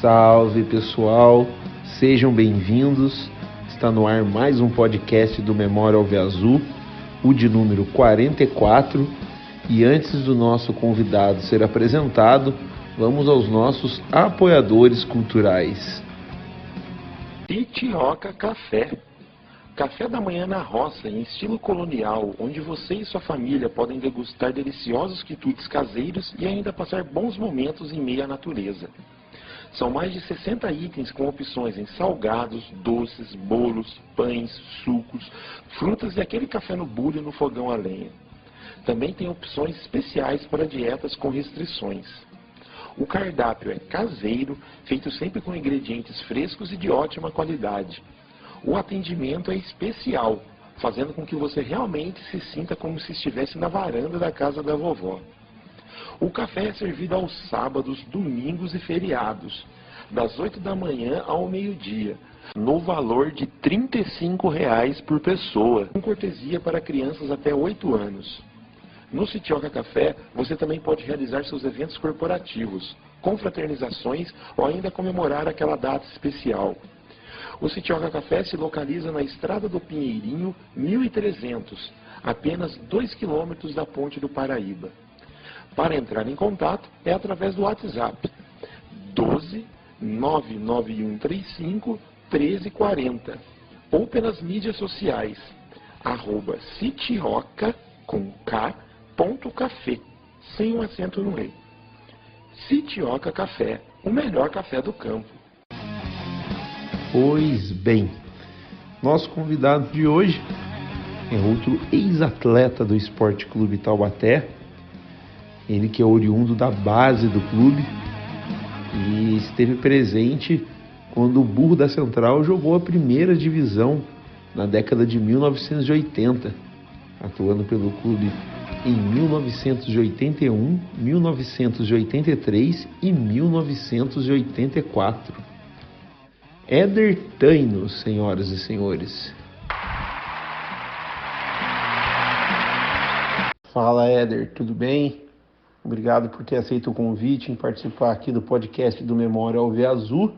Salve pessoal, sejam bem-vindos. Está no ar mais um podcast do Memória Alviazul, o de número 44. E antes do nosso convidado ser apresentado, vamos aos nossos apoiadores culturais. Sitioca Café. Café da manhã na roça, em estilo colonial, onde você e sua família podem degustar deliciosos quitutes caseiros e ainda passar bons momentos em meio à natureza. São mais de 60 itens com opções em salgados, doces, bolos, pães, sucos, frutas e aquele café no bule no fogão a lenha. Também tem opções especiais para dietas com restrições. O cardápio é caseiro, feito sempre com ingredientes frescos e de ótima qualidade. O atendimento é especial, fazendo com que você realmente se sinta como se estivesse na varanda da casa da vovó. O café é servido aos sábados, domingos e feriados, das 8 da manhã ao meio-dia, no valor de R$ 35 por pessoa, com cortesia para crianças até 8 anos. No Sitioca Café, você também pode realizar seus eventos corporativos, confraternizações ou ainda comemorar aquela data especial. O Sitioca Café se localiza na Estrada do Pinheirinho, 1300, apenas 2 quilômetros da Ponte do Paraíba. Para entrar em contato, é através do WhatsApp 12 99135 1340 ou pelas mídias sociais, @sitioca, com K.café, sem um acento no E. Sitioca Café, o melhor café do campo. Pois bem, nosso convidado de hoje é outro ex-atleta do Esporte Clube Taubaté, ele que é oriundo da base do clube e esteve presente quando o Burro da Central jogou a primeira divisão na década de 1980, atuando pelo clube em 1981, 1983 e 1984. Éder Taino, senhoras e senhores. Fala, Éder, tudo bem? Obrigado por ter aceito o convite em participar aqui do podcast do Memória Alviazul.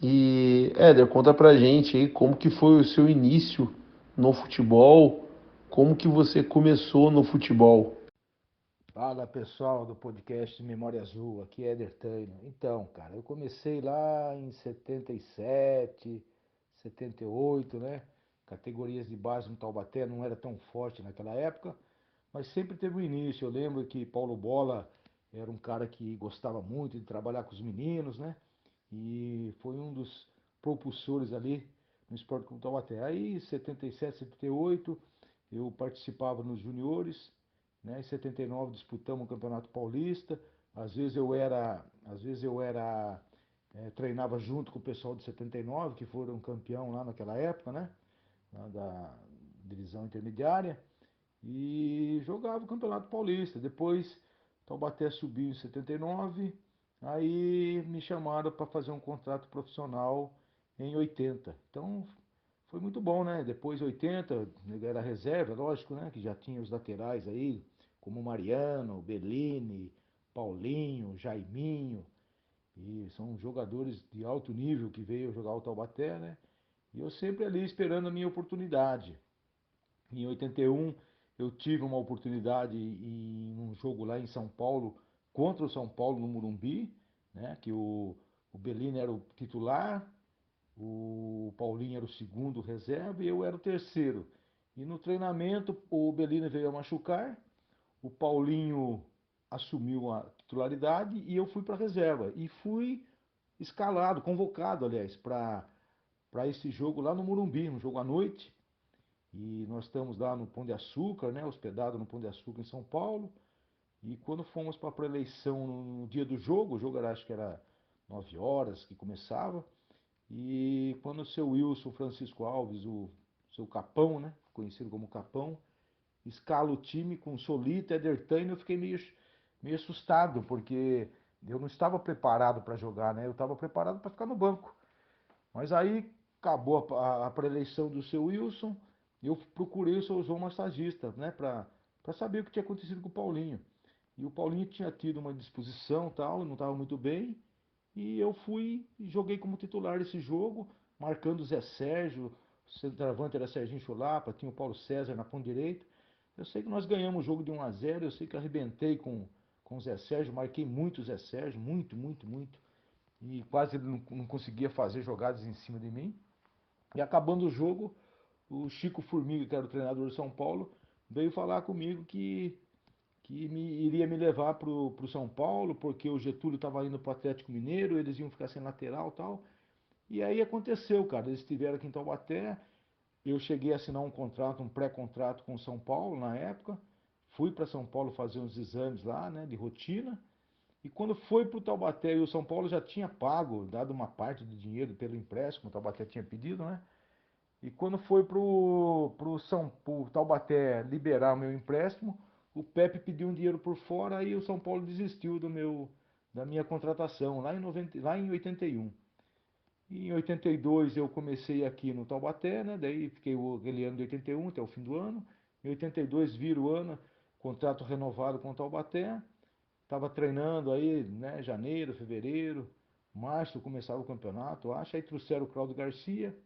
E, Éder, conta pra gente aí como que foi o seu início no futebol, como que você começou no futebol. Fala pessoal do podcast Memória Azul, aqui é Éder Taino. Então, cara, eu comecei lá em 77, 78, né? Categorias de base no Taubaté não era tão forte naquela época, mas sempre teve um início. Eu lembro que Paulo Bola era um cara que gostava muito de trabalhar com os meninos, né? E foi um dos propulsores ali no Esporte Clube Taubaté. Aí, em 77, 78, eu participava nos juniores, né? Em 79 disputamos o Campeonato Paulista. Treinava junto com o pessoal de 79, que foram campeão lá naquela época, né? Lá da divisão intermediária. E jogava o Campeonato Paulista. Depois, Taubaté subiu em 79. Aí me chamaram para fazer um contrato profissional em 80. Então foi muito bom, né? Depois 80, era reserva, lógico, né? Que já tinha os laterais aí, como Mariano, Bellini, Paulinho, Jaiminho. E são jogadores de alto nível que veio jogar o Taubaté, né? E eu sempre ali esperando a minha oportunidade. Em 81 eu tive uma oportunidade em um jogo lá em São Paulo, contra o São Paulo no Morumbi, né? Que o Bellini era o titular, o Paulinho era o segundo reserva e eu era o terceiro. E no treinamento o Bellini veio a machucar, o Paulinho assumiu a titularidade e eu fui para a reserva. E fui escalado, convocado, aliás, para esse jogo lá no Morumbi, um jogo à noite. E nós estamos lá no Pão de Açúcar, né, hospedado no Pão de Açúcar em São Paulo. E quando fomos para a pré-eleição no dia do jogo, o jogo era, acho que era 9 horas que começava. E quando o seu Wilson Francisco Alves, o seu Capão, né, conhecido como Capão, escala o time com Solita, Éder Taino, eu fiquei meio assustado, porque eu não estava preparado para jogar, né? Eu estava preparado para ficar no banco. Mas aí acabou a pré-eleição do seu Wilson, eu procurei o seu João massagista, né, para saber o que tinha acontecido com o Paulinho. E o Paulinho tinha tido uma disposição tal, não estava muito bem, E eu fui e joguei como titular esse jogo, marcando o Zé Sérgio, o centroavante era Serginho Chulapa, tinha o Paulo César na ponta direita. Eu sei que nós ganhamos o jogo de 1 a 0, eu sei que arrebentei com o Zé Sérgio, marquei muito o Zé Sérgio, muito, muito, muito. E quase ele não conseguia fazer jogadas em cima de mim. E acabando o jogo, o Chico Formiga, que era o treinador de São Paulo, veio falar comigo que iria me levar para o São Paulo, porque o Getúlio estava indo para o Atlético Mineiro, eles iam ficar sem lateral e tal. E aí aconteceu, cara, eles estiveram aqui em Taubaté, eu cheguei a assinar um contrato, um pré-contrato com o São Paulo na época, fui para São Paulo fazer uns exames lá, né, de rotina, e quando foi para o Taubaté, e o São Paulo já tinha pago, dado uma parte do dinheiro pelo empréstimo, o Taubaté tinha pedido, né? E quando foi pro Taubaté liberar o meu empréstimo, o Pepe pediu um dinheiro por fora, aí o São Paulo desistiu da minha contratação, lá em 81. E em 82 eu comecei aqui no Taubaté, né? Daí fiquei aquele ano de 81 até o fim do ano. Em 82 vira o ano, contrato renovado com o Taubaté. Estava treinando aí, né? Janeiro, fevereiro, março começava o campeonato, acho. Aí trouxeram o Claudio Garcia,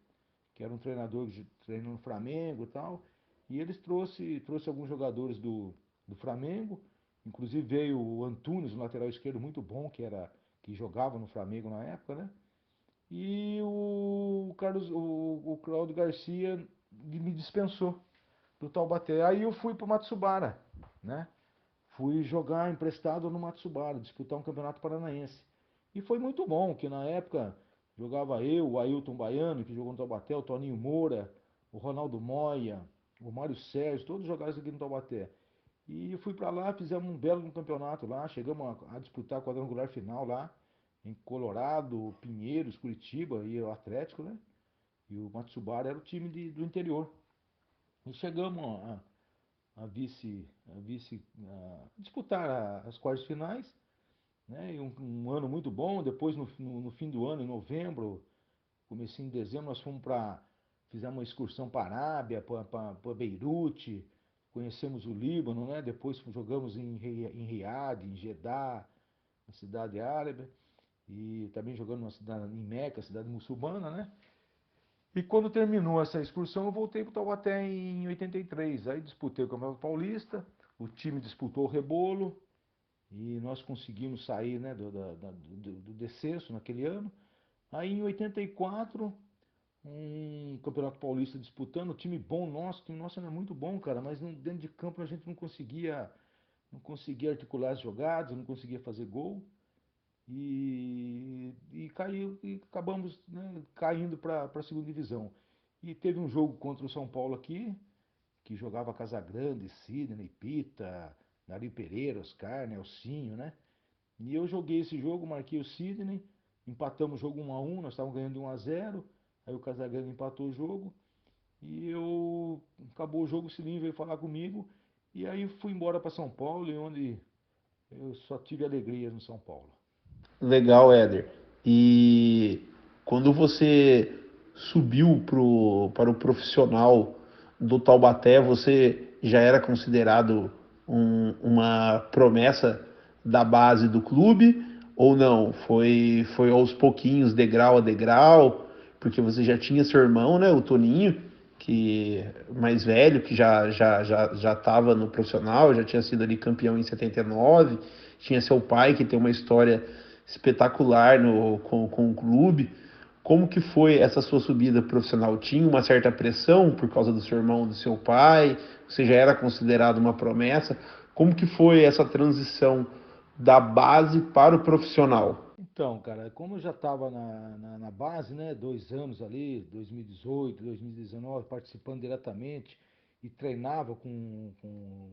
que era um treinador que treinou no Flamengo e tal. E eles trouxe alguns jogadores do Flamengo. Inclusive veio o Antunes, um lateral esquerdo muito bom, que jogava no Flamengo na época, né? E o Claudio Garcia me dispensou do Taubaté. Aí eu fui para o Matsubara, né? Fui jogar emprestado no Matsubara, disputar um campeonato paranaense. E foi muito bom, que na época jogava eu, o Ailton Baiano, que jogou no Taubaté, o Toninho Moura, o Ronaldo Moya, o Mário Sérgio, todos jogaram aqui no Taubaté. E fui para lá, fizemos um belo campeonato lá, chegamos a disputar a quadrangular final lá, em Colorado, Pinheiros, Curitiba e o Atlético, né? E o Matsubara era o time do interior. E chegamos a disputar as quartas finais, né? E um ano muito bom. Depois, no fim do ano, em novembro, comecinho de dezembro, fizemos uma excursão para a Arábia, para Beirute, conhecemos o Líbano, né? Depois jogamos em Riad, em Jeddah, na cidade árabe, e também jogando em Meca, cidade muçulmana, né? E quando terminou essa excursão, eu voltei para o Taubaté em 83. Aí disputei o Campeonato Paulista, o time disputou o Rebolo, e nós conseguimos sair, né, do descenso naquele ano. Aí em 84, um Campeonato Paulista disputando, um time bom nosso, o time nosso era muito bom, cara, mas dentro de campo a gente não conseguia articular as jogadas, não conseguia fazer gol. E caiu, e acabamos, né, caindo para a segunda divisão. E teve um jogo contra o São Paulo aqui, que jogava Casagrande, Sidney, Pita, Dari Pereira, Oscar, Nelsinho, né? E eu joguei esse jogo, marquei o Sidney, empatamos o jogo 1 a 1, nós estávamos ganhando de 1 a 0, aí o Casagrande empatou o jogo, e acabou o jogo, o Sidney veio falar comigo, e aí fui embora para São Paulo, e onde eu só tive alegria no São Paulo. Legal, Éder. E quando você subiu para o profissional do Taubaté, você já era considerado uma promessa da base do clube ou não? Foi aos pouquinhos, degrau a degrau, porque você já tinha seu irmão, né, o Toninho, que mais velho, que já estava no profissional, já tinha sido ali campeão em 79, tinha seu pai que tem uma história espetacular com o clube. Como que foi essa sua subida profissional? Tinha uma certa pressão por causa do seu irmão, do seu pai? Você já era considerado uma promessa? Como que foi essa transição da base para o profissional? Então, cara, como eu já estava na base, né, 2 anos ali, 2018, 2019, participando diretamente e treinava com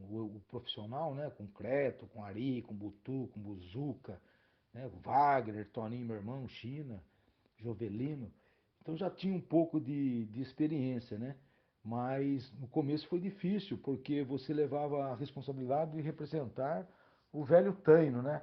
o profissional, né, com Creto, com Ari, com Butu, com Buzuca, né, Wagner, Toninho, meu irmão, China, Jovelino. Então já tinha um pouco de experiência, né? Mas no começo foi difícil, porque você levava a responsabilidade de representar o velho Taino, né?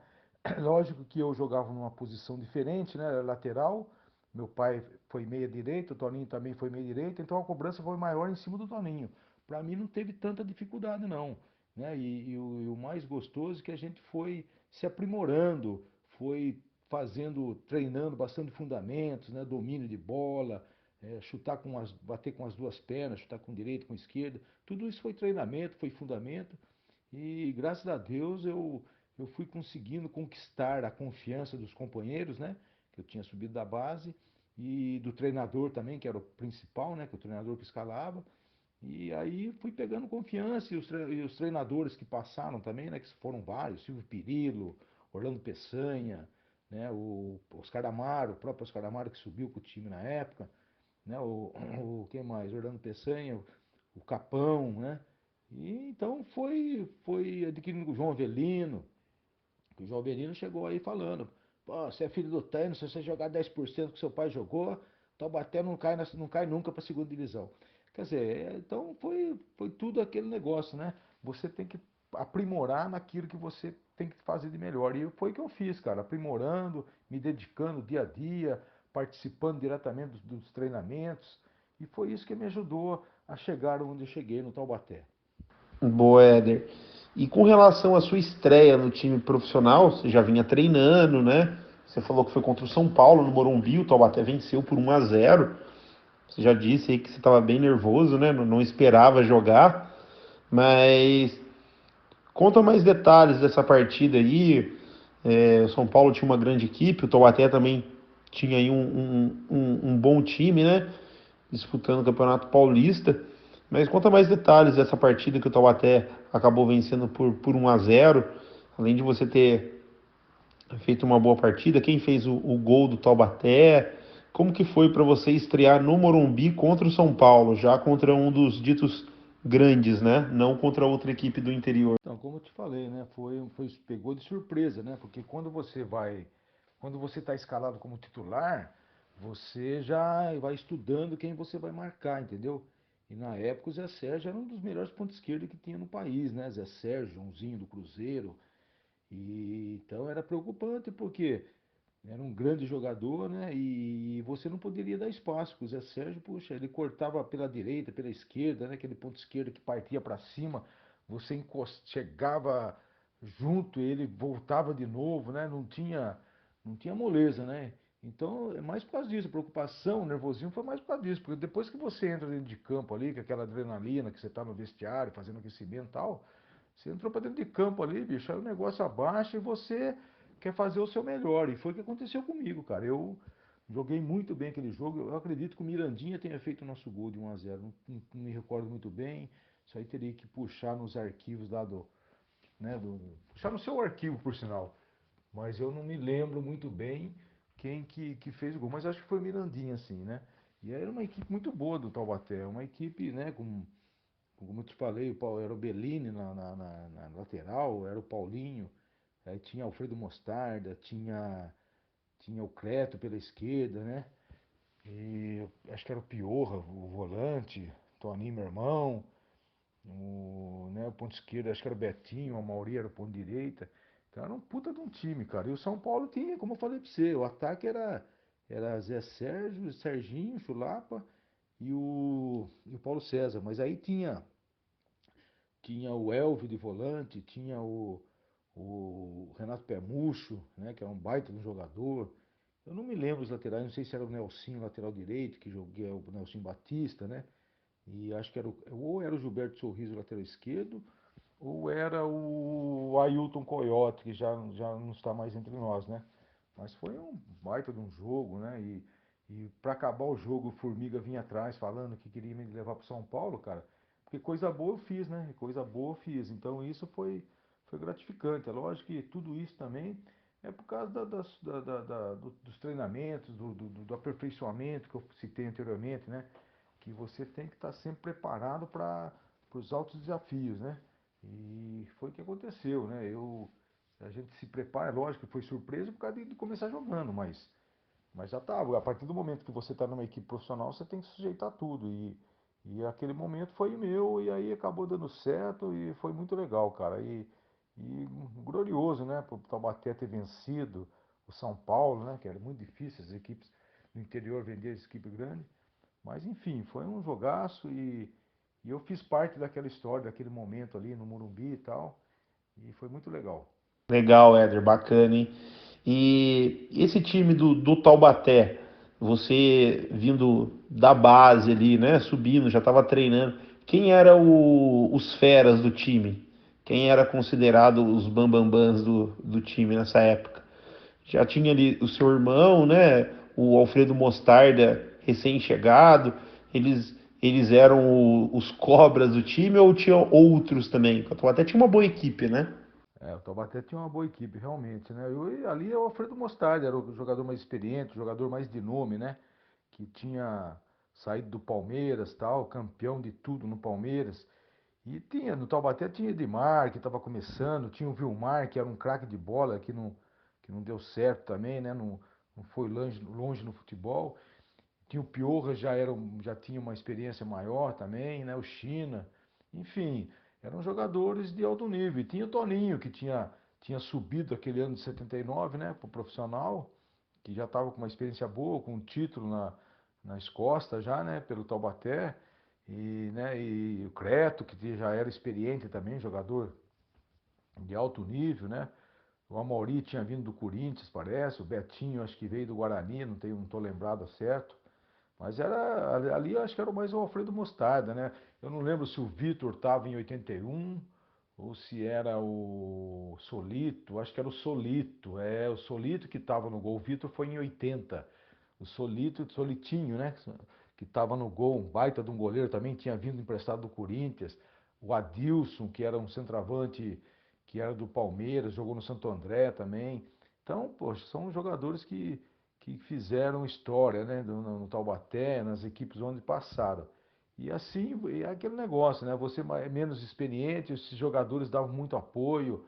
Lógico que eu jogava numa posição diferente, né? Era lateral. Meu pai foi meia direita, o Toninho também foi meia direita, então a cobrança foi maior em cima do Toninho. Para mim não teve tanta dificuldade não, né? E o mais gostoso é que a gente foi se aprimorando, foi treinando bastante fundamentos, né? Domínio de bola, bater com as duas pernas, chutar com direita, com esquerda. Tudo isso foi treinamento, foi fundamento. E graças a Deus eu fui conseguindo conquistar a confiança dos companheiros, né? Que eu tinha subido da base, e do treinador também, que era o principal, né? Que é o treinador que escalava. E aí fui pegando confiança, e os treinadores que passaram também, né? Que foram vários, Silvio Pirillo, Orlando Peçanha, né? O Oscar Amaro, o próprio Oscar Amaro que subiu com o time na época, né? Quem mais? Orlando Peçanha, o Capão, né? E então foi adquirindo o João Avelino, que o João Avelino chegou aí falando: pô, você é filho do Tênis, se você jogar 10% que seu pai jogou, Taubaté não cai nunca para a segunda divisão. Quer dizer, então foi tudo aquele negócio, né? Você tem que aprimorar naquilo que você tem que fazer de melhor. E foi o que eu fiz, cara, aprimorando, me dedicando dia a dia, participando diretamente dos treinamentos. E foi isso que me ajudou a chegar onde eu cheguei no Taubaté. Boa, Éder. E com relação à sua estreia no time profissional, você já vinha treinando, né? Você falou que foi contra o São Paulo no Morumbi, o Taubaté venceu por 1-0. Você já disse aí que você estava bem nervoso, né? Não esperava jogar, mas conta mais detalhes dessa partida aí. O São Paulo tinha uma grande equipe, o Taubaté também tinha aí um bom time, né? Disputando o Campeonato Paulista. Mas conta mais detalhes dessa partida que o Taubaté acabou vencendo por 1-0. Além de você ter feito uma boa partida, quem fez o gol do Taubaté? Como que foi para você estrear no Morumbi contra o São Paulo, já contra um dos ditos grandes, né? Não contra outra equipe do interior. Então, como eu te falei, né, pegou de surpresa, né? Porque quando você está escalado como titular, você já vai estudando quem você vai marcar, entendeu? E na época o Zé Sérgio era um dos melhores pontos esquerda que tinha no país, né? Zé Sérgio, Joãozinho do Cruzeiro. E então era preocupante porque era um grande jogador, né? E você não poderia dar espaço, porque o Zé Sérgio, puxa, ele cortava pela direita, pela esquerda, né? Aquele ponto esquerdo que partia para cima, chegava junto, ele voltava de novo, né? Não tinha moleza, né? Então, é mais por causa disso, a preocupação, o nervosismo foi mais por causa disso, porque depois que você entra dentro de campo ali, com aquela adrenalina, que você está no vestiário, fazendo aquecimento e tal, você entrou para dentro de campo ali, bicho, aí o negócio abaixa e você quer fazer o seu melhor. E foi o que aconteceu comigo, cara. Eu joguei muito bem aquele jogo. Eu acredito que o Mirandinha tenha feito o nosso gol de 1-0. Não me recordo muito bem. Isso aí teria que puxar nos arquivos lá né, puxar no seu arquivo, por sinal. Mas eu não me lembro muito bem quem que fez o gol. Mas acho que foi o Mirandinha, assim, né? E era uma equipe muito boa do Taubaté. Uma equipe, né, como eu te falei, era o Bellini na lateral, era o Paulinho. Aí tinha Alfredo Mostarda, tinha o Cleto pela esquerda, né? E acho que era o Piorra, o volante, Toninho, meu irmão, o ponto esquerdo, acho que era o Betinho, a Mauri era o ponto direita. Então era um puta de um time, cara. E o São Paulo tinha, como eu falei pra você, o ataque era Zé Sérgio, Serginho, Chulapa e o Paulo César. Mas aí tinha o Elvio de volante, tinha o Renato Pemucho, né, que era um baita de um jogador. Eu não me lembro os laterais, não sei se era o Nelsinho, lateral direito, que joguei o Nelson Batista, né? E acho que ou era o Gilberto Sorriso, lateral esquerdo, ou era o Ailton Coyote, que já não está mais entre nós, né? Mas foi um baita de um jogo, né? E para acabar o jogo, o Formiga vinha atrás falando que queria me levar para São Paulo, cara. Porque coisa boa eu fiz, né? Coisa boa eu fiz. Então isso foi gratificante. É lógico que tudo isso também é por causa dos treinamentos, do aperfeiçoamento que eu citei anteriormente, né? Que você tem que estar sempre preparado para os altos desafios, né? E foi o que aconteceu, né? A gente se prepara, lógico que foi surpresa por causa de começar jogando, mas já estava. A partir do momento que você está numa equipe profissional, você tem que sujeitar tudo. E aquele momento foi meu, e aí acabou dando certo, e foi muito legal, cara. E glorioso, né? Para o Taubaté ter vencido o São Paulo, né? Que era muito difícil as equipes do interior vender essa equipe grande. Mas enfim, foi um jogaço e eu fiz parte daquela história, daquele momento ali no Morumbi e tal. E foi muito legal. Legal, Éder, bacana, hein? E esse time do Taubaté, você vindo da base ali, né? Subindo, já estava treinando. Quem era os feras do time? Quem era considerado os bambambãs do time nessa época? Já tinha ali o seu irmão, né? O Alfredo Mostarda, recém-chegado. Eles eram os cobras do time ou tinha outros também? O Taubaté tinha uma boa equipe, né? O Taubaté tinha uma boa equipe, realmente, né? E ali é o Alfredo Mostardi, era o jogador mais experiente, o jogador mais de nome, né? Que tinha saído do Palmeiras, tal, campeão de tudo no Palmeiras. E tinha, no Taubaté tinha Edmar, que estava começando, tinha o Vilmar, que era um craque de bola, que não deu certo também, né? Não foi longe no futebol. Tinha o Piorra, já tinha uma experiência maior também, né? O China. Enfim, eram jogadores de alto nível. E tinha o Toninho, que tinha subido aquele ano de 79, né? Para o profissional, que já estava com uma experiência boa, com um título nas costas já, né? Pelo Taubaté. E o Creto, que já era experiente também, jogador de alto nível, né? O Amaury tinha vindo do Corinthians, parece. O Betinho, acho que veio do Guarani, não estou lembrado certo. Mas ali eu acho que era mais o Alfredo Mostarda, né? Eu não lembro se o Vitor estava em 81 ou se era o Solito, acho que era o Solito, o Solito que estava no gol. O Vitor foi em 80. O Solitinho, né? Que estava no gol, um baita de um goleiro também, tinha vindo emprestado do Corinthians. O Adilson, que era um centroavante que era do Palmeiras, jogou no Santo André também. Então, poxa, são jogadores que fizeram história, né, no Taubaté, nas equipes onde passaram. E assim, é aquele negócio, né? Você menos experiente, esses jogadores davam muito apoio.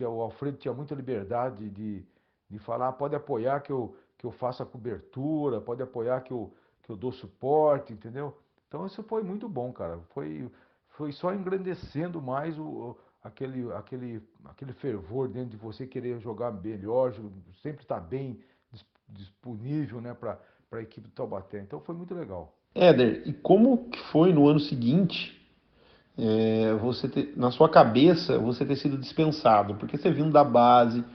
O Alfredo tinha muita liberdade de falar, "Ah, pode apoiar que eu faço a cobertura, pode apoiar que eu dou suporte, entendeu? Então isso foi muito bom, cara. Foi só engrandecendo mais aquele fervor dentro de você querer jogar melhor, sempre estar bem disponível, né, para a equipe do Taubaté. Então foi muito legal. Éder, e como que foi no ano seguinte, na sua cabeça, você ter sido dispensado? Porque você vindo da base,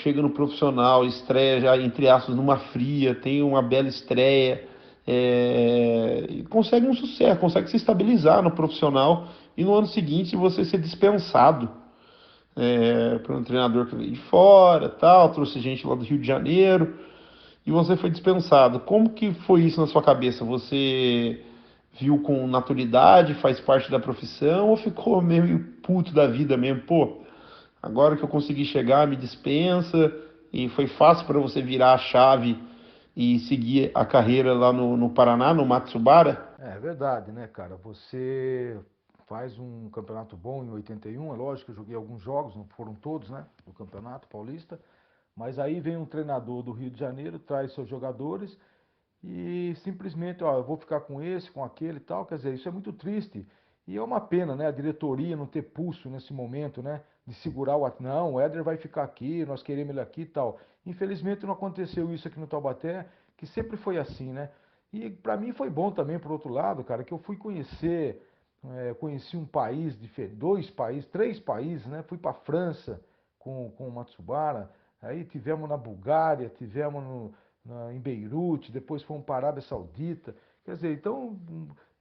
chega no profissional, estreia já, entre aspas, numa fria, tem uma bela estreia, e consegue um sucesso, consegue se estabilizar no profissional, e no ano seguinte você ser dispensado por um treinador que veio de fora, tal, trouxe gente lá do Rio de Janeiro, e você foi dispensado. Como que foi isso na sua cabeça? Você viu com naturalidade, faz parte da profissão, ou ficou meio puto da vida mesmo? Pô, agora que eu consegui chegar, me dispensa, e foi fácil para você virar a chave e seguir a carreira lá no Paraná, no Matsubara? É verdade, né, cara? Você faz um campeonato bom em 81, é lógico que eu joguei alguns jogos, não foram todos, né, do Campeonato Paulista, mas aí vem um treinador do Rio de Janeiro, traz seus jogadores e simplesmente, ó, eu vou ficar com esse, com aquele e tal. Quer dizer, isso é muito triste. E é uma pena, né, a diretoria não ter pulso nesse momento, né, de segurar não, o Éder vai ficar aqui, nós queremos ele aqui e tal. Infelizmente não aconteceu isso aqui no Taubaté, que sempre foi assim, né? E para mim foi bom também, por outro lado, cara, que eu fui conheci um país diferente, dois países, três países, né? Fui para a França com o Matsubara, aí tivemos na Bulgária, tivemos em Beirute, depois fomos para a Arábia Saudita. Quer dizer, então,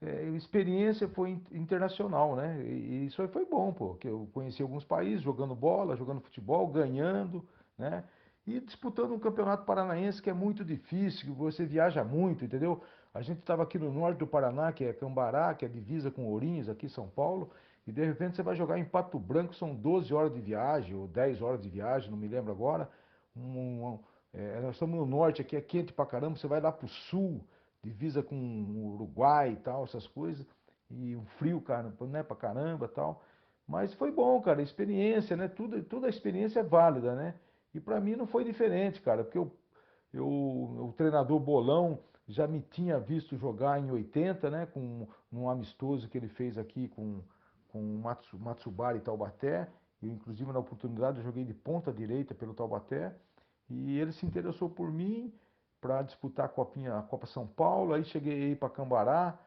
a experiência foi internacional, né? E isso aí foi bom, pô, que eu conheci alguns países jogando bola, jogando futebol, ganhando, né? E disputando um campeonato paranaense que é muito difícil, que você viaja muito, entendeu? A gente estava aqui no norte do Paraná, que é Cambará, que é divisa com Ourinhos, aqui em São Paulo, e de repente você vai jogar em Pato Branco, são 12 horas de viagem, ou 10 horas de viagem, não me lembro agora. Um, Nós estamos no norte, aqui é quente pra caramba, você vai lá pro sul, divisa com o Uruguai e tal, essas coisas, e um frio, cara, né, pra caramba e tal. Mas foi bom, cara, a experiência, né? Toda a experiência é válida, né? E pra mim não foi diferente, cara, porque o treinador Bolão já me tinha visto jogar em 80, né? Num amistoso que ele fez aqui com o Matsubara e Taubaté. Eu, inclusive, na oportunidade, eu joguei de ponta direita pelo Taubaté. E ele se interessou por mim para disputar a Copa São Paulo. Aí cheguei para Cambará,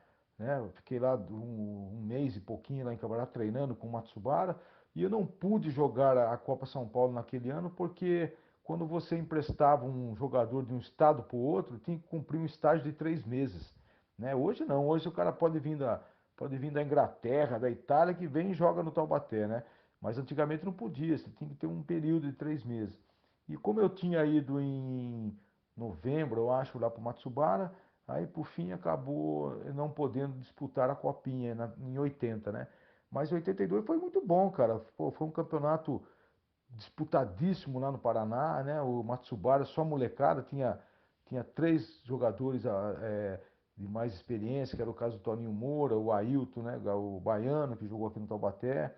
né? Eu fiquei lá um mês e pouquinho lá em Cambará treinando com o Matsubara, e eu não pude jogar a Copa São Paulo naquele ano porque quando você emprestava um jogador de um estado para o outro, tinha que cumprir um estágio de 3 meses, né? Hoje não, hoje o cara pode vir da Inglaterra, da Itália, que vem e joga no Taubaté, né? Mas antigamente não podia, você tinha que ter um período de 3 meses. E como eu tinha ido em novembro, eu acho, lá para o Matsubara, aí por fim acabou não podendo disputar a copinha em 80, né? Mas 82 foi muito bom, cara. Pô, foi um campeonato disputadíssimo lá no Paraná, né? O Matsubara, só molecada, tinha 3 jogadores de mais experiência, que era o caso do Toninho Moura, o Ailton, né? O baiano, que jogou aqui no Taubaté,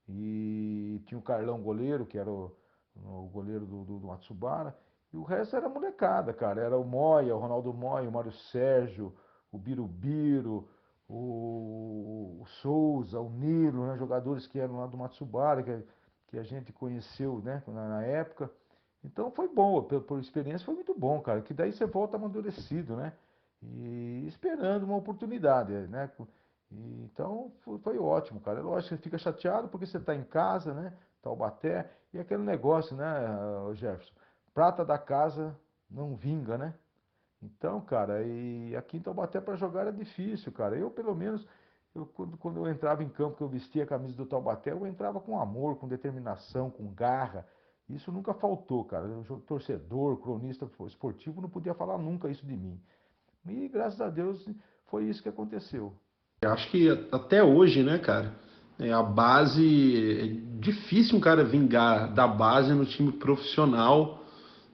e tinha o Carlão goleiro, que era o goleiro do Matsubara, e o resto era molecada, cara. Era o Moia, o Ronaldo Moia, o Mário Sérgio, o Birubiru, o Souza, o Niro, né? Jogadores que eram lá do Matsubara, que a gente conheceu, né, na época. Então foi bom, por experiência foi muito bom, cara. Que daí você volta amadurecido, né? E esperando uma oportunidade, né? Então foi ótimo, cara. É lógico que você fica chateado porque você está em casa, né? Taubaté, e aquele negócio, né, Jefferson? Prata da casa não vinga, né? Então, cara, e aqui em Taubaté para jogar era difícil, cara. Eu, pelo menos, quando eu entrava em campo, que eu vestia a camisa do Taubaté, eu entrava com amor, com determinação, com garra. Isso nunca faltou, cara. Eu, torcedor, cronista esportivo, não podia falar nunca isso de mim. E graças a Deus foi isso que aconteceu. Eu acho que até hoje, né, cara, a base, é difícil um cara vingar da base no time profissional,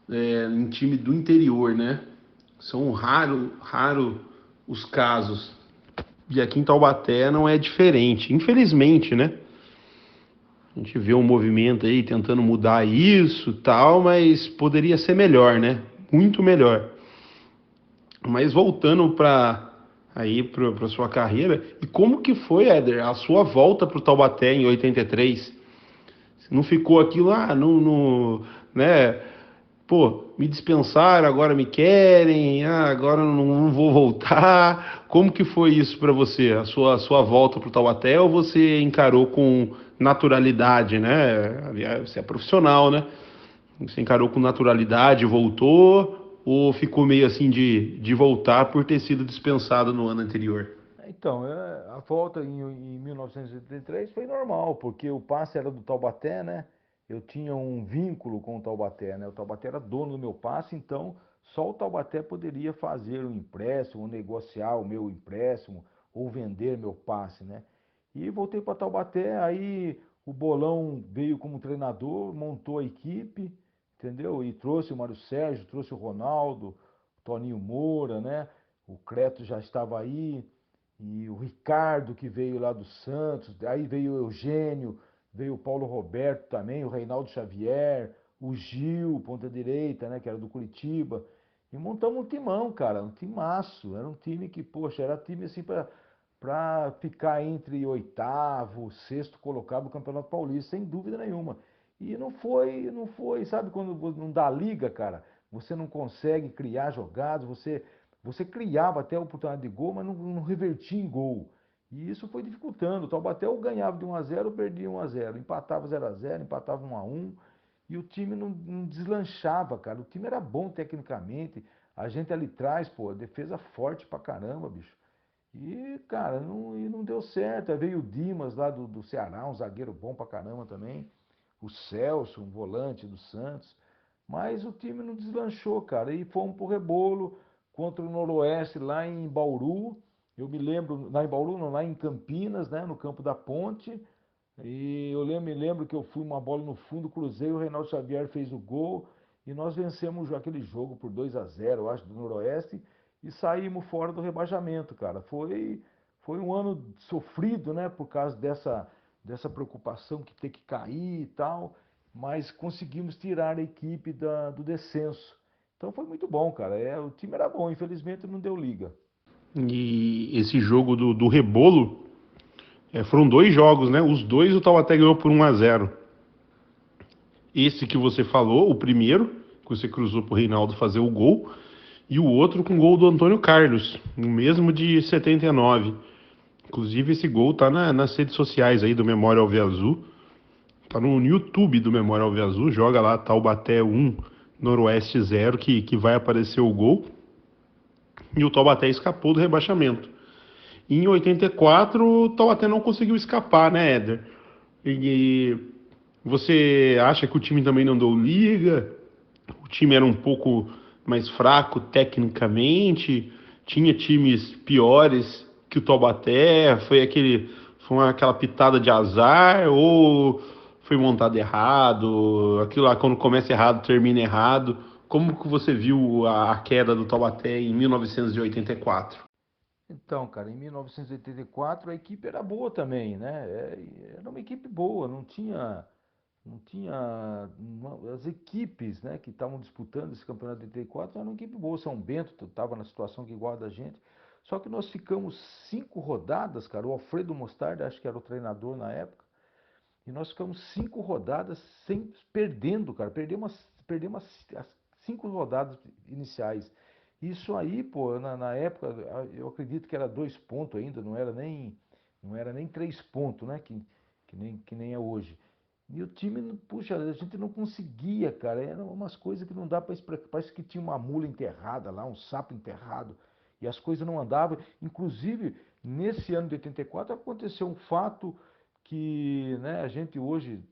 em time do interior, né? São raro os casos. E aqui em Taubaté não é diferente, infelizmente, né? A gente vê um movimento aí tentando mudar isso e tal, mas poderia ser melhor, né? Muito melhor. Mas voltando para sua carreira, e como que foi, Éder, a sua volta para o Taubaté em 83? Não ficou aquilo lá, né? Pô, me dispensaram, agora me querem, agora eu não vou voltar. Como que foi isso para você, a sua volta para o Taubaté, ou você encarou com naturalidade, né? Aliás, você é profissional, né? Você encarou com naturalidade, voltou, ou ficou meio assim de voltar por ter sido dispensado no ano anterior? Então, a volta em 1983 foi normal, porque o passe era do Taubaté, né? Eu tinha um vínculo com o Taubaté, né? O Taubaté era dono do meu passe, então só o Taubaté poderia fazer um empréstimo, negociar o meu empréstimo, ou vender meu passe, né? E voltei para Taubaté, aí o Bolão veio como treinador, montou a equipe, entendeu? E trouxe o Mário Sérgio, trouxe o Ronaldo, o Toninho Moura, né? O Creto já estava aí, e o Ricardo, que veio lá do Santos, aí veio o Eugênio, veio o Paulo Roberto também, o Reinaldo Xavier, o Gil, ponta direita, né, que era do Curitiba. E montamos um timão, cara, um timaço. Era um time que, poxa, era time assim para ficar entre oitavo, sexto colocado do Campeonato Paulista, sem dúvida nenhuma. E não foi, sabe quando não dá liga, cara? Você não consegue criar jogadas, você criava até a oportunidade de gol, mas não revertia em gol. E isso foi dificultando. O Taubaté ou ganhava de 1-0 ou perdia 1-0. Empatava 0-0, empatava 1-1. E o time não deslanchava, cara. O time era bom tecnicamente. A gente ali atrás, pô, defesa forte pra caramba, bicho. E, cara, não deu certo. Aí veio o Dimas lá do Ceará, um zagueiro bom pra caramba também. O Celso, um volante do Santos. Mas o time não deslanchou, cara. E fomos pro rebolo contra o Noroeste lá em Bauru. Eu me lembro, lá em Bauru, não, lá em Campinas, né, no campo da Ponte. E me lembro que eu fui uma bola no fundo, cruzei, o Reinaldo Xavier fez o gol. E nós vencemos aquele jogo por 2-0, eu acho, do Noroeste. E saímos fora do rebaixamento, cara. Foi um ano sofrido, né, por causa dessa preocupação que ter que cair e tal, mas conseguimos tirar a equipe do descenso. Então foi muito bom, cara. O time era bom, infelizmente não deu liga. E esse jogo do Rebolo, foram dois jogos, né? Os dois o Taubaté ganhou por 1-0. Esse que você falou, o primeiro, que você cruzou pro Reinaldo fazer o gol, e o outro com o gol do Antônio Carlos, o mesmo de 79. Inclusive esse gol tá nas redes sociais aí do Memória Alviazul. Tá no YouTube do Memória Alviazul. Joga lá Taubaté 1, Noroeste 0, que vai aparecer o gol. E o Taubaté escapou do rebaixamento. E em 84, o Taubaté não conseguiu escapar, né, Éder? E você acha que o time também não deu liga? O time era um pouco mais fraco tecnicamente? Tinha times piores que o Taubaté? Foi aquela pitada de azar? Ou foi montado errado? Aquilo lá, quando começa errado, termina errado? Como que você viu a queda do Taubaté em 1984? Então, cara, em 1984 a equipe era boa também, né? Era uma equipe boa, não tinha as equipes, né, que estavam disputando esse campeonato de 84 eram uma equipe boa. São Bento estava na situação que igual a da gente. Só que nós ficamos 5 rodadas, cara. O Alfredo Mostarda, acho que era o treinador na época, e nós ficamos 5 rodadas sem perdendo, cara. Perdemos as 5 rodadas iniciais. Isso aí, pô, na época, eu acredito que era 2 pontos ainda, não era nem 3 pontos, né? Que nem é hoje. E o time, puxa, a gente não conseguia, cara. Eram umas coisas que não dá para explicar. Parece que tinha uma mula enterrada lá, um sapo enterrado, e as coisas não andavam. Inclusive, nesse ano de 84 aconteceu um fato que, né, a gente hoje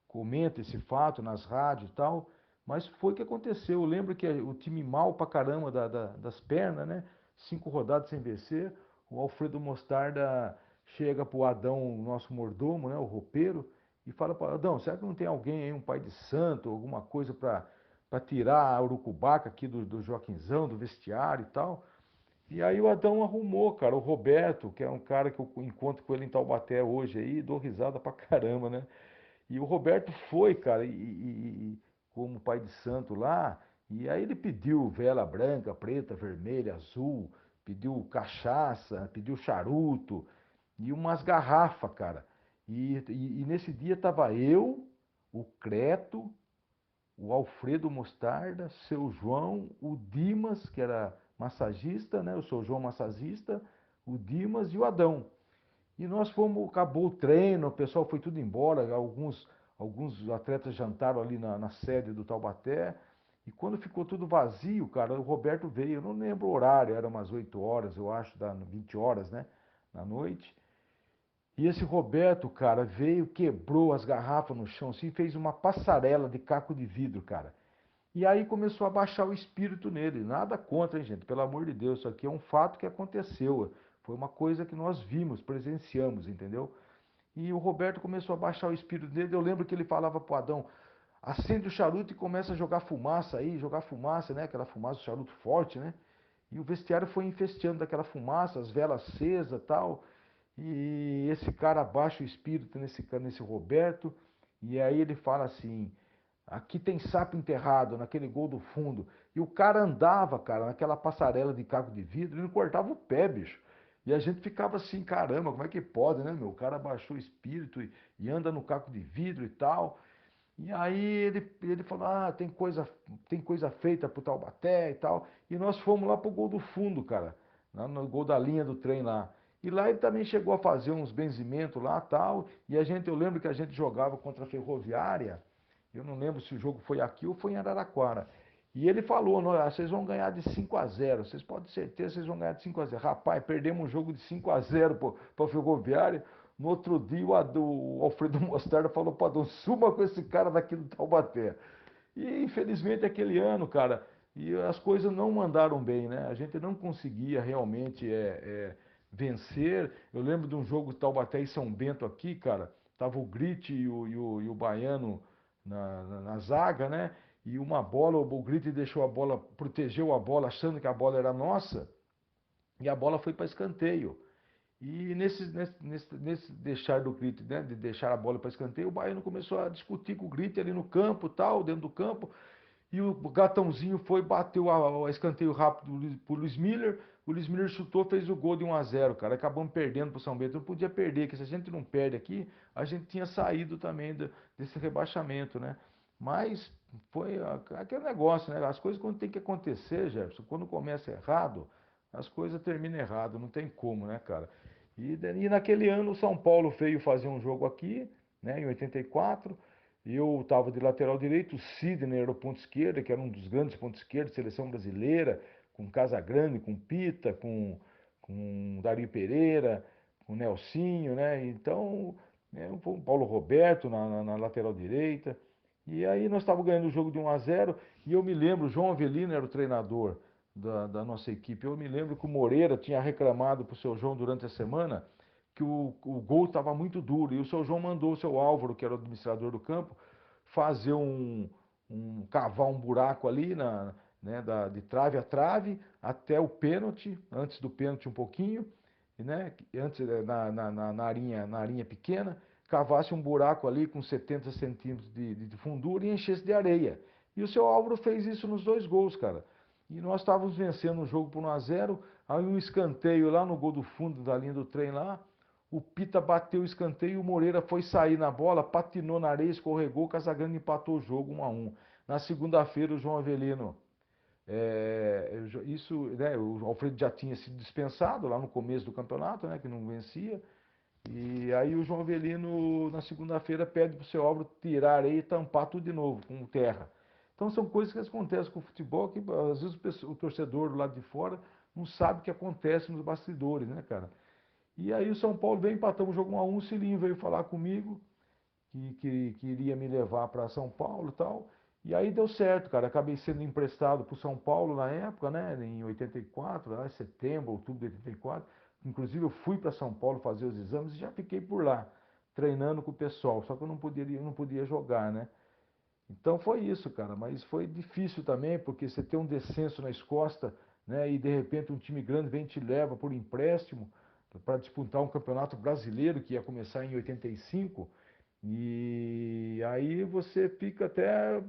comenta esse fato nas rádios e tal, mas foi o que aconteceu. Eu lembro que o time mal pra caramba das pernas, né? 5 rodadas sem vencer. O Alfredo Mostarda chega pro Adão, nosso mordomo, né? O roupeiro, e fala para Adão: será que não tem alguém aí, um pai de santo, alguma coisa para tirar a urucubaca aqui do Joaquinzão, do vestiário e tal? E aí o Adão arrumou, cara, o Roberto, que é um cara que eu encontro com ele em Taubaté hoje aí, dou risada pra caramba, né? E o Roberto foi, cara, como pai de santo lá, e aí ele pediu vela branca, preta, vermelha, azul, pediu cachaça, pediu charuto e umas garrafas, cara. E nesse dia tava eu, o Creto, o Alfredo Mostarda, seu João, o Dimas, que era massagista, né? O seu João massagista, o Dimas e o Adão. E nós fomos, acabou o treino, o pessoal foi tudo embora, alguns atletas jantaram ali na sede do Taubaté. E quando ficou tudo vazio, cara, o Roberto veio, eu não lembro o horário, era umas 8 horas, eu acho, 20 horas, né, na noite. E esse Roberto, cara, veio, quebrou as garrafas no chão, assim, fez uma passarela de caco de vidro, cara. E aí começou a baixar o espírito nele. Nada contra, hein, gente? Pelo amor de Deus, isso aqui é um fato que aconteceu. Foi uma coisa que nós vimos, presenciamos, entendeu? E o Roberto começou a baixar o espírito dele. Eu lembro que ele falava pro Adão: acende o charuto e começa a jogar fumaça aí, jogar fumaça, né? Aquela fumaça, o charuto forte, né? E o vestiário foi infestando daquela fumaça, as velas acesas e tal. E esse cara abaixa o espírito nesse Roberto. E aí ele fala assim: aqui tem sapo enterrado, naquele gol do fundo. E o cara andava, cara, naquela passarela de caco de vidro, e não cortava o pé, bicho. E a gente ficava assim: caramba, como é que pode, né, meu? O cara baixou o espírito e anda no caco de vidro e tal. E aí ele falou: ah, tem coisa feita pro Taubaté e tal. E nós fomos lá pro gol do fundo, cara, lá no gol da linha do trem lá. E lá ele também chegou a fazer uns benzimentos lá tal. E eu lembro que a gente jogava contra a Ferroviária. Eu não lembro se o jogo foi aqui ou foi em Araraquara. E ele falou: vocês vão ganhar de 5-0. Vocês podem ter certeza que vocês vão ganhar de 5-0. Rapaz, perdemos um jogo de 5-0 para a Ferroviária. No outro dia, o Alfredo Mostarda falou para Adão: suma com esse cara daqui do Taubaté. E infelizmente aquele ano, cara, e as coisas não mandaram bem, né? A gente não conseguia realmente vencer. Eu lembro de um jogo Taubaté e São Bento aqui, cara. Tava o Grit e o Baiano na zaga, né? E uma bola, o Grit deixou a bola, protegeu a bola, achando que a bola era nossa, e a bola foi para escanteio. E nesse deixar do Grit, né, de deixar a bola para escanteio, o Baiano começou a discutir com o Grit ali no campo, tal, dentro do campo. E o Gatãozinho foi, bateu a escanteio rápido pro Luiz Miller. O Luiz Miller chutou, fez o gol de 1-0, cara. Acabamos perdendo pro São Bento. Não podia perder, porque se a gente não perde aqui, a gente tinha saído também desse rebaixamento, né? Mas foi aquele negócio, né? As coisas quando tem que acontecer, Jefferson, quando começa errado, as coisas terminam errado, não tem como, né, cara? E naquele ano o São Paulo veio fazer um jogo aqui, né, em 84. Eu estava de lateral direito, o Sidney era o ponto esquerdo, que era um dos grandes pontos esquerdos, seleção brasileira, com Casagrande, com Pita, com Dario Pereira, com Nelsinho, né? Então, né, o Paulo Roberto na lateral direita. E aí nós estávamos ganhando o jogo de 1-0, e eu me lembro, o João Avelino era o treinador da nossa equipe. Eu me lembro que o Moreira tinha reclamado para o seu João durante a semana que o gol estava muito duro, e o seu João mandou o seu Álvaro, que era o administrador do campo, fazer cavar um buraco ali né, de trave a trave até o pênalti, antes do pênalti um pouquinho, né, antes na arinha pequena, cavasse um buraco ali com 70 centímetros de fundura e enchesse de areia. E o seu Álvaro fez isso nos 2 gols, cara. E nós estávamos vencendo o jogo por 1-0, aí um escanteio lá no gol do fundo da linha do trem lá, o Pita bateu o escanteio, o Moreira foi sair na bola, patinou na areia, escorregou, o Casagrande empatou o jogo 1-1. Na segunda-feira o João Avelino, isso, né, o Alfredo já tinha sido dispensado lá no começo do campeonato, né, que não vencia, e aí o João Avelino na segunda-feira pede para o seu Álvaro tirar a areia e tampar tudo de novo com terra. Então são coisas que acontecem com o futebol que às vezes o torcedor do lado de fora não sabe o que acontece nos bastidores, né, cara? E aí o São Paulo veio, empatamos o jogo 1-1, o Cilinho veio falar comigo que iria me levar para São Paulo e tal. E aí deu certo, cara. Acabei sendo emprestado para o São Paulo na época, né? Em 84, lá em setembro, outubro de 84. Inclusive eu fui para São Paulo fazer os exames e já fiquei por lá, treinando com o pessoal. Só que eu não podia jogar, né? Então foi isso, cara. Mas foi difícil também, porque você tem um descenso nas costas, né? E de repente um time grande vem e te leva por empréstimo para disputar um campeonato brasileiro que ia começar em 85. E aí você fica até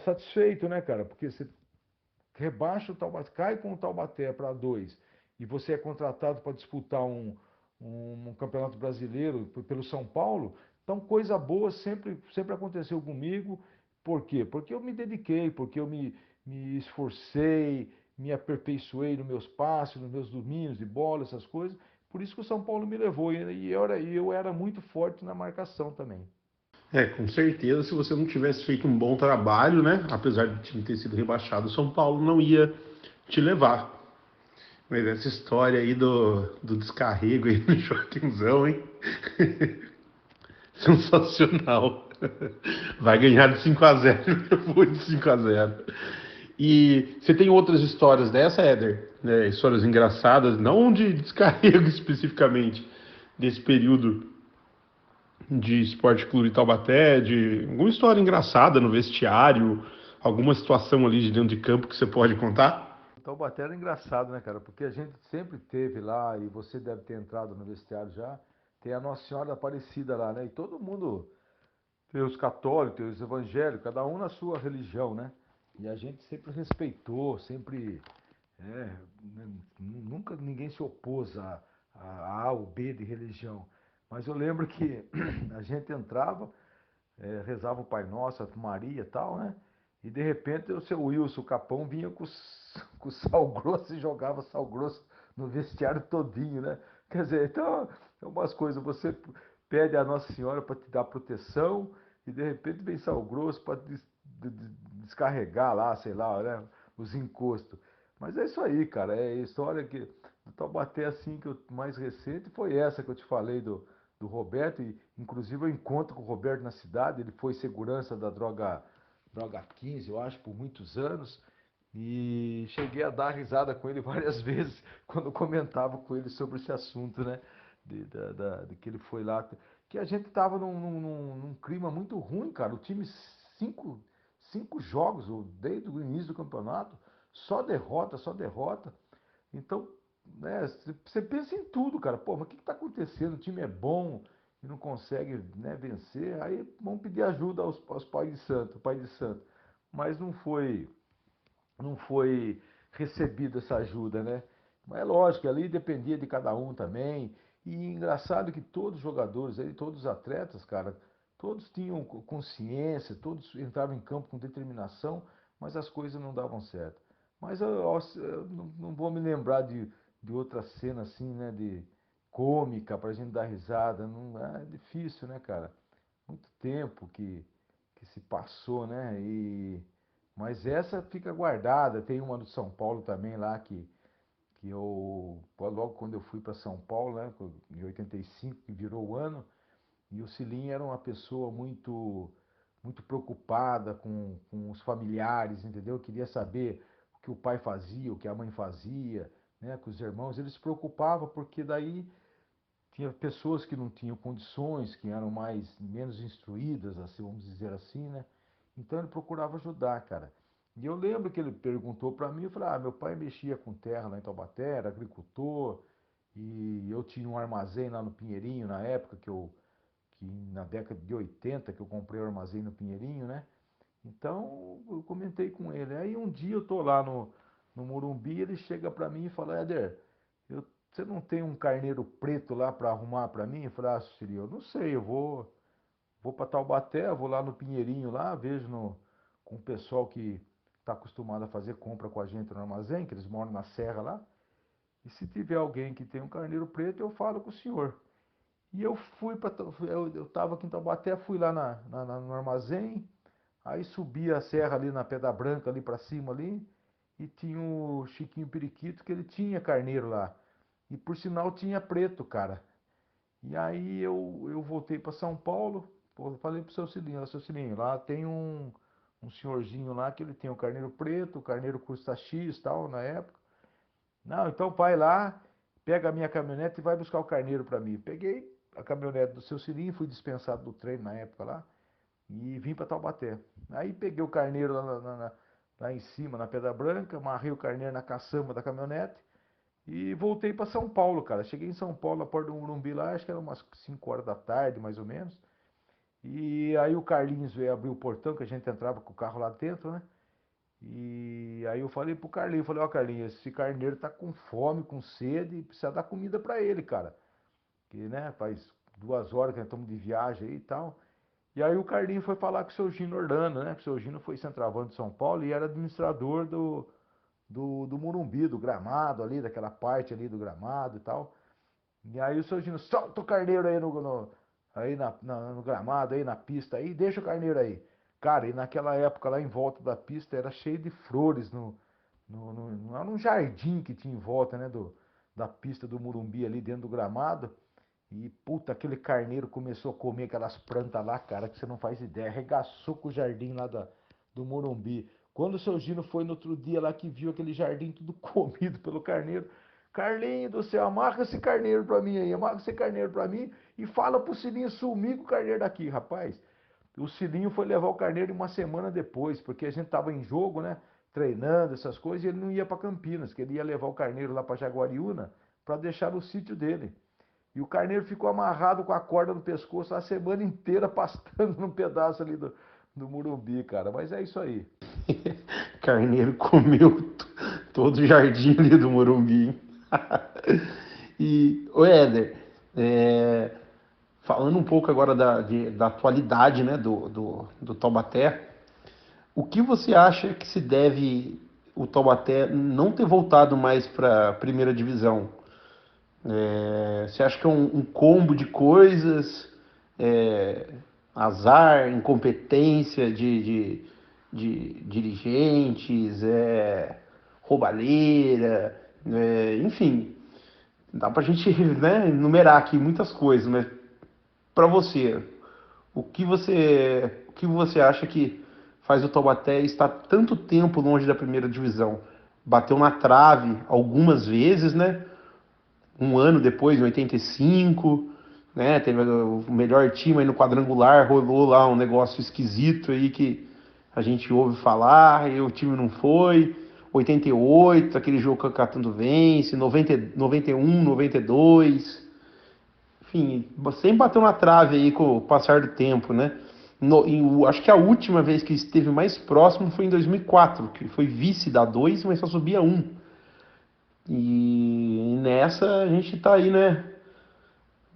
satisfeito, né, cara? Porque você rebaixa o Taubaté, cai com o Taubaté para 2 e você é contratado para disputar um campeonato brasileiro pelo São Paulo. Então, coisa boa sempre aconteceu comigo. Por quê? Porque eu me dediquei, porque me esforcei, me aperfeiçoei nos meus passes, nos meus domínios de bola, essas coisas. Por isso que o São Paulo me levou. E eu era muito forte na marcação também. Com certeza, se você não tivesse feito um bom trabalho, né? Apesar de o time ter sido rebaixado, o São Paulo não ia te levar. Mas essa história aí do descarrego aí no Joaquimzão, hein? Sensacional. Vai ganhar de 5-0 depois de 5-0. E você tem outras histórias dessa, Éder? Né? Histórias engraçadas, não de descarrego especificamente, desse período de Esporte Clube Taubaté, de alguma história engraçada no vestiário, alguma situação ali de dentro de campo que você pode contar? Taubaté era engraçado, né, cara? Porque a gente sempre teve lá, e você deve ter entrado no vestiário já, tem a Nossa Senhora Aparecida lá, né? E todo mundo, tem os católicos, tem os evangélicos, cada um na sua religião, né? E a gente sempre respeitou, sempre, né, nunca ninguém se opôs a A ou B de religião. Mas eu lembro que a gente entrava, rezava o Pai Nosso, a Maria e tal, né? E de repente o seu Wilson, o Capão, vinha com sal grosso e jogava sal grosso no vestiário todinho, né? Quer dizer, então, é umas coisas, você pede a Nossa Senhora para te dar proteção e de repente vem sal grosso para descarregar lá, sei lá, né? Os encostos. Mas é isso aí, cara. É a história que do Taubaté assim que eu, mais recente foi essa que eu te falei do Roberto, e inclusive eu encontro com o Roberto na cidade, ele foi segurança da droga 15, eu acho, por muitos anos, e cheguei a dar risada com ele várias vezes quando comentava com ele sobre esse assunto, né, de que ele foi lá, que a gente tava num clima muito ruim, cara, o time cinco jogos, desde o início do campeonato, só derrota, então, né, você pensa em tudo, cara. Pô, mas o que está acontecendo? O time é bom e não consegue, né, vencer. Aí vamos pedir ajuda aos pais de santo, pai de santo. Mas não foi recebida essa ajuda, né? Mas é lógico, ali dependia de cada um também. E engraçado que todos os jogadores, aí, todos os atletas, cara, todos tinham consciência, todos entravam em campo com determinação, mas as coisas não davam certo. Mas eu não vou me lembrar de outra cena assim, né, de cômica pra gente dar risada. Não, é difícil, né, cara? Muito tempo que se passou, né? Mas essa fica guardada. Tem uma do São Paulo também lá que eu, logo quando eu fui para São Paulo, né, em 85, que virou o ano, e o Cilinho era uma pessoa muito preocupada com os familiares, entendeu? Queria saber o que o pai fazia, o que a mãe fazia, né, com os irmãos. Ele se preocupava porque daí tinha pessoas que não tinham condições, que eram menos instruídas, assim, vamos dizer assim, né? Então ele procurava ajudar, cara. E eu lembro que ele perguntou para mim, eu falei, meu pai mexia com terra lá em Taubaté, era agricultor, e eu tinha um armazém lá no Pinheirinho na época que na década de 80 que eu comprei o armazém no Pinheirinho, né? Então eu comentei com ele. Aí um dia eu tô lá no Morumbi, ele chega para mim e fala, Éder, você não tem um carneiro preto lá para arrumar para mim? Eu falei, Siri, eu não sei, vou para Taubaté, vou lá no Pinheirinho lá, vejo com o pessoal que está acostumado a fazer compra com a gente no armazém, que eles moram na serra lá. E se tiver alguém que tem um carneiro preto, eu falo com o senhor. E eu fui para. Eu estava aqui em Taubaté, fui lá no armazém, aí subi a serra ali na Pedra Branca, ali para cima ali, e tinha o Chiquinho Periquito, que ele tinha carneiro lá. E por sinal tinha preto, cara. E aí eu voltei para São Paulo, falei pro seu Cilinho, lá tem um senhorzinho lá que ele tem o carneiro preto, o carneiro custa X tal, na época. Não, então vai lá, pega a minha caminhonete e vai buscar o carneiro para mim. Peguei a caminhonete do seu Cilinho, fui dispensado do treino na época lá, e vim para Taubaté. Aí peguei o carneiro lá em cima, na Pedra Branca, amarrei o carneiro na caçamba da caminhonete, e voltei para São Paulo, cara. Cheguei em São Paulo, na porta do Morumbi lá, acho que era umas 5 horas da tarde, mais ou menos. E aí o Carlinhos veio abrir o portão, que a gente entrava com o carro lá dentro, né? E aí eu falei pro Carlinhos, falei, Carlinhos, esse carneiro tá com fome, com sede, precisa dar comida para ele, cara. Que, né, faz 2 horas que nós estamos de viagem aí e tal. E aí o Carlinhos foi falar com o seu Gino Orlando, né? Que o seu Gino foi centroavante de São Paulo e era administrador do Morumbi, do gramado ali, daquela parte ali do gramado e tal. E aí o seu Gino, solta o carneiro aí aí no gramado, aí na pista, aí deixa o carneiro aí. Cara, e naquela época lá em volta da pista era cheio de flores, era um jardim que tinha em volta, né, da pista do Morumbi ali dentro do gramado. E puta, aquele carneiro começou a comer aquelas plantas lá, cara, que você não faz ideia, arregaçou com o jardim lá do Morumbi. Quando o seu Gino foi no outro dia lá que viu aquele jardim tudo comido pelo carneiro, Carlinho do céu, amarra esse carneiro pra mim aí, amarra esse carneiro pra mim e fala pro Cilinho sumir com o carneiro daqui, rapaz. O Cilinho foi levar o carneiro uma semana depois, porque a gente tava em jogo, né, treinando essas coisas, e ele não ia pra Campinas, que ele ia levar o carneiro lá pra Jaguariúna pra deixar no sítio dele. E o carneiro ficou amarrado com a corda no pescoço a semana inteira, pastando num pedaço ali do Morumbi, cara. Mas é isso aí. Carneiro comeu todo o jardim ali do Morumbi, hein? E, ô Éder, falando um pouco agora da atualidade, né, do Taubaté, o que você acha que se deve o Taubaté não ter voltado mais para a primeira divisão? Você acha que é um combo de coisas, azar, incompetência de dirigentes, roubalheira, enfim, dá pra gente, né, enumerar aqui muitas coisas, mas para você, o que você acha que faz o Taubaté estar tanto tempo longe da primeira divisão? Bateu na trave algumas vezes, né? Um ano depois, em 85, né? Teve o melhor time aí no quadrangular, rolou lá um negócio esquisito aí que a gente ouve falar e o time não foi. 88, aquele jogo que o Catando vence, 91, 92. Enfim, sempre bateu na trave aí com o passar do tempo, né? Acho que a última vez que esteve mais próximo foi em 2004, que foi vice da 2, mas só subia 1. E nessa a gente tá aí, né?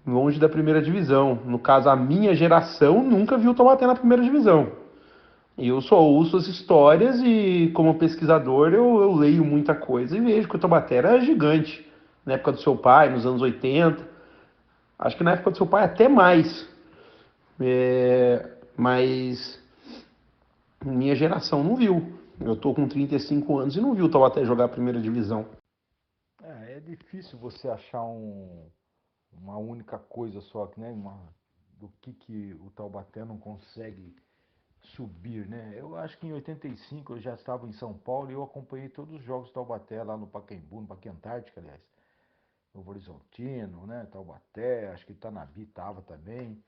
Longe da primeira divisão. No caso, a minha geração nunca viu o Taubaté na primeira divisão. Eu só ouço as histórias e, como pesquisador, eu leio muita coisa e vejo que o Taubaté era gigante. Na época do seu pai, nos anos 80. Acho que na época do seu pai até mais. Mas minha geração não viu. Eu tô com 35 anos e não viu o Taubaté jogar a primeira divisão. É difícil você achar uma única coisa só, né? Do que o Taubaté não consegue subir, né? Eu acho que em 85 eu já estava em São Paulo e eu acompanhei todos os jogos do Taubaté lá no Pacaembu, no Parque Antártica, aliás. Novo Horizontino, né? Taubaté, acho que Itanabi estava também.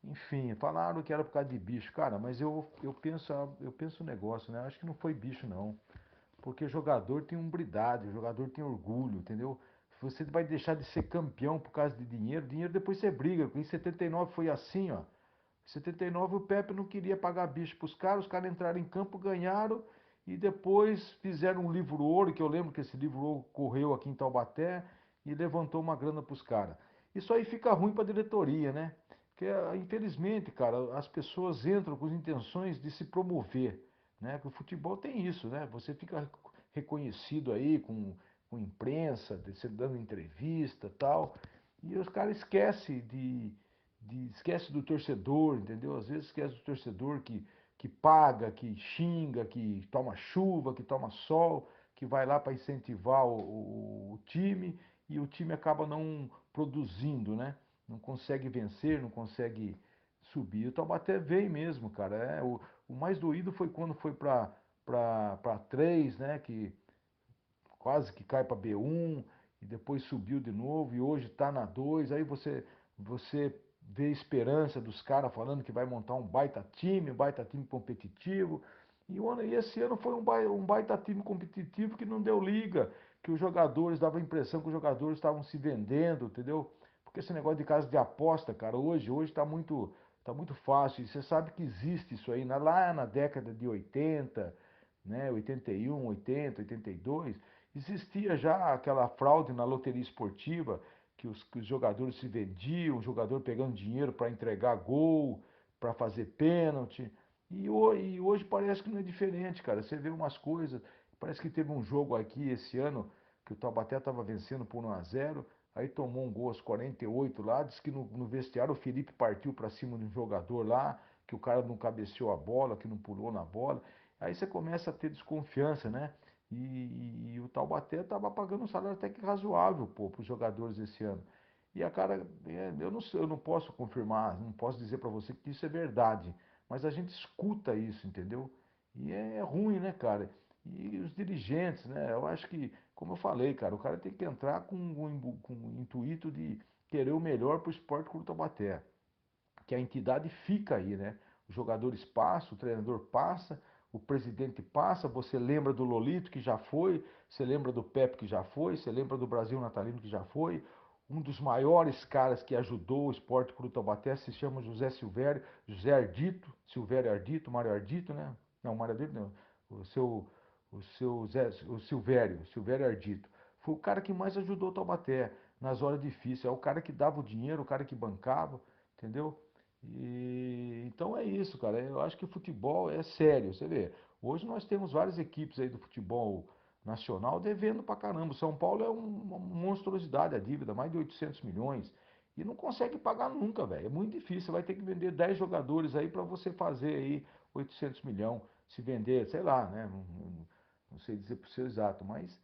Enfim, falaram que era por causa de bicho. Cara, mas eu penso o negócio, né? Acho que não foi bicho, não. Porque jogador tem hombridade, o jogador tem orgulho, entendeu? Se você vai deixar de ser campeão por causa de dinheiro, dinheiro depois você briga. Em 79 foi assim, ó. Em 79 o Pepe não queria pagar bicho para os caras entraram em campo, ganharam e depois fizeram um livro ouro, que eu lembro que esse livro ouro correu aqui em Taubaté e levantou uma grana para os caras. Isso aí fica ruim para a diretoria, né? Porque infelizmente, cara, as pessoas entram com as intenções de se promover, né? Porque o futebol tem isso, né? Você fica reconhecido aí com imprensa, você dando entrevista e tal, e os caras esquecem esquece do torcedor, entendeu? Às vezes esquece do torcedor que paga, que xinga, que toma chuva, que toma sol, que vai lá para incentivar o time e o time acaba não produzindo, né? Não consegue vencer, não consegue subir. O Taubaté veio mesmo, cara. O mais doído foi quando foi para 3, né? Que quase que cai para B1 e depois subiu de novo e hoje está na 2. Aí você vê esperança dos caras falando que vai montar um baita time competitivo. E esse ano foi um baita time competitivo que não deu liga, que os jogadores, dava a impressão que os jogadores estavam se vendendo, entendeu? Porque esse negócio de casa de aposta, cara, hoje tá muito fácil. E você sabe que existe isso aí, lá na década de 80, né, 81, 80, 82, existia já aquela fraude na loteria esportiva, que os jogadores se vendiam, o jogador pegando dinheiro para entregar gol, para fazer pênalti. E hoje parece que não é diferente, cara. Você vê umas coisas. Parece que teve um jogo aqui esse ano que o Taubaté estava vencendo por 1-0, aí tomou um gol aos 48 lá. Diz que no vestiário o Felipe partiu para cima de um jogador lá, que o cara não cabeceou a bola, que não pulou na bola. Aí você começa a ter desconfiança, né? E o Taubaté estava pagando um salário até que razoável, para os jogadores esse ano. E a cara, eu não posso confirmar, não posso dizer para você que isso é verdade, mas a gente escuta isso, entendeu? E é ruim, né, cara? E os dirigentes, né? Eu acho que, como eu falei, cara, o cara tem que entrar com o intuito de querer o melhor para o Esporte Clube Taubaté, que a entidade fica aí, né? Os jogadores passam, o treinador passa, o presidente passa, você lembra do Lolito que já foi, você lembra do Pepe que já foi, você lembra do Brasil Natalino que já foi. Um dos maiores caras que ajudou o Esporte Clube Taubaté se chama José Silvério, José Ardito, Silvério Ardito, Mário Ardito, né? Não, Mário Ardito não, o Silvério Ardito. Foi o cara que mais ajudou o Taubaté nas horas difíceis, é o cara que dava o dinheiro, o cara que bancava, entendeu? Então é isso, cara. Eu acho que o futebol é sério. Você vê, hoje nós temos várias equipes aí do futebol nacional devendo pra caramba. O São Paulo é uma monstruosidade a dívida, mais de 800 milhões. E não consegue pagar nunca, velho. É muito difícil. Você vai ter que vender 10 jogadores aí para você fazer aí 800 milhões. Se vender, sei lá, né? Não sei dizer por ser exato, mas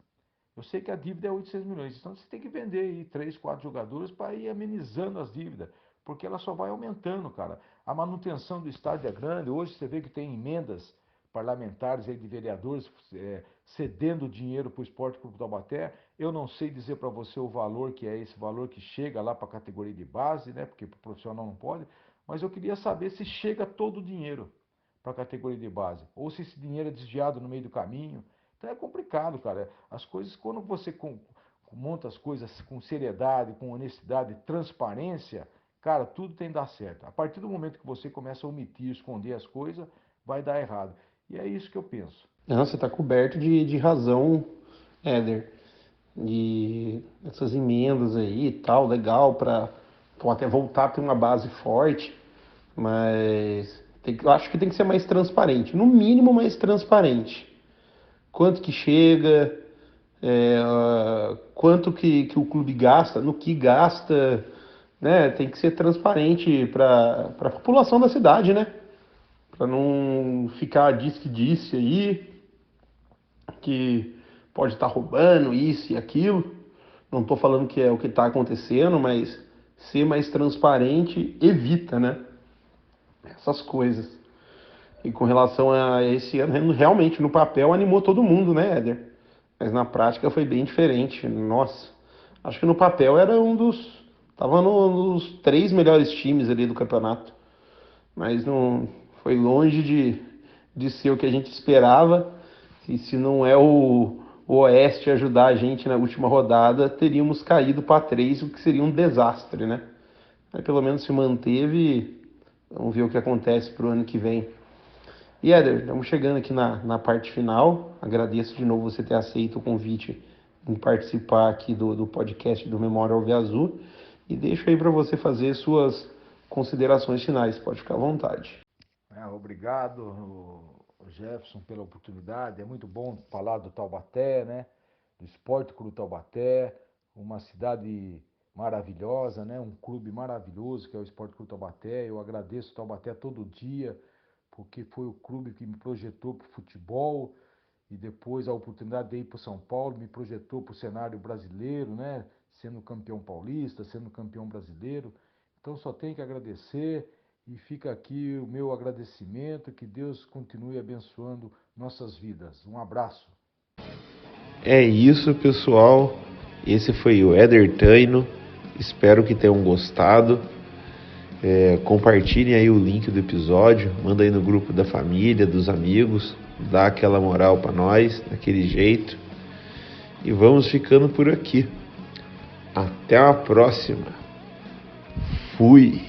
eu sei que a dívida é 800 milhões, então você tem que vender aí 3, 4 jogadores para ir amenizando as dívidas, porque ela só vai aumentando, cara. A manutenção do estádio é grande, hoje você vê que tem emendas parlamentares aí de vereadores cedendo dinheiro para o Esporte Clube Taubaté. Eu não sei dizer para você o valor que é esse valor que chega lá para a categoria de base, né? Porque para o profissional não pode, mas eu queria saber se chega todo o dinheiro para a categoria de base, ou se esse dinheiro é desviado no meio do caminho. Então é complicado, cara. As coisas, quando você monta as coisas com seriedade, com honestidade, transparência, cara, tudo tem que dar certo. A partir do momento que você começa a omitir, esconder as coisas, vai dar errado. E é isso que eu penso. Não, você está coberto de razão, Éder. E essas emendas aí e tal, legal para até voltar a ter uma base forte, mas eu acho que tem que ser mais transparente, no mínimo mais transparente. Quanto que chega, quanto que o clube gasta, no que gasta, né, tem que ser transparente para a população da cidade, né? Para não ficar disse aí, que pode estar roubando isso e aquilo. Não estou falando que é o que está acontecendo, mas ser mais transparente evita, né? Essas coisas. E com relação a esse ano, realmente no papel animou todo mundo, né, Éder? Mas na prática foi bem diferente. Nossa, acho que no papel era tava nos 3 melhores times ali do campeonato. Mas não foi longe de ser o que a gente esperava. E se não é o Oeste ajudar a gente na última rodada, teríamos caído para 3, o que seria um desastre, né? Mas pelo menos se manteve. Vamos ver o que acontece pro ano que vem. E Éder, estamos chegando aqui na parte final. Agradeço de novo você ter aceito o convite em participar aqui do podcast do Memória Alviazul. E deixo aí para você fazer suas considerações finais. Pode ficar à vontade. Obrigado, Jefferson, pela oportunidade. É muito bom falar do Taubaté, né? Do Esporte Clube Taubaté, uma cidade maravilhosa, né? Um clube maravilhoso que é o Esporte Clube Taubaté. Eu agradeço o Taubaté todo dia, porque foi o clube que me projetou para o futebol e depois a oportunidade de ir para São Paulo me projetou para o cenário brasileiro, né? Sendo campeão paulista, sendo campeão brasileiro. Então só tenho que agradecer e fica aqui o meu agradecimento, que Deus continue abençoando nossas vidas. Um abraço. É isso, pessoal. Esse foi o Éder Taino. Espero que tenham gostado. Compartilhem aí o link do episódio, manda aí no grupo da família, dos amigos, dá aquela moral para nós, daquele jeito. E vamos ficando por aqui. Até a próxima. Fui!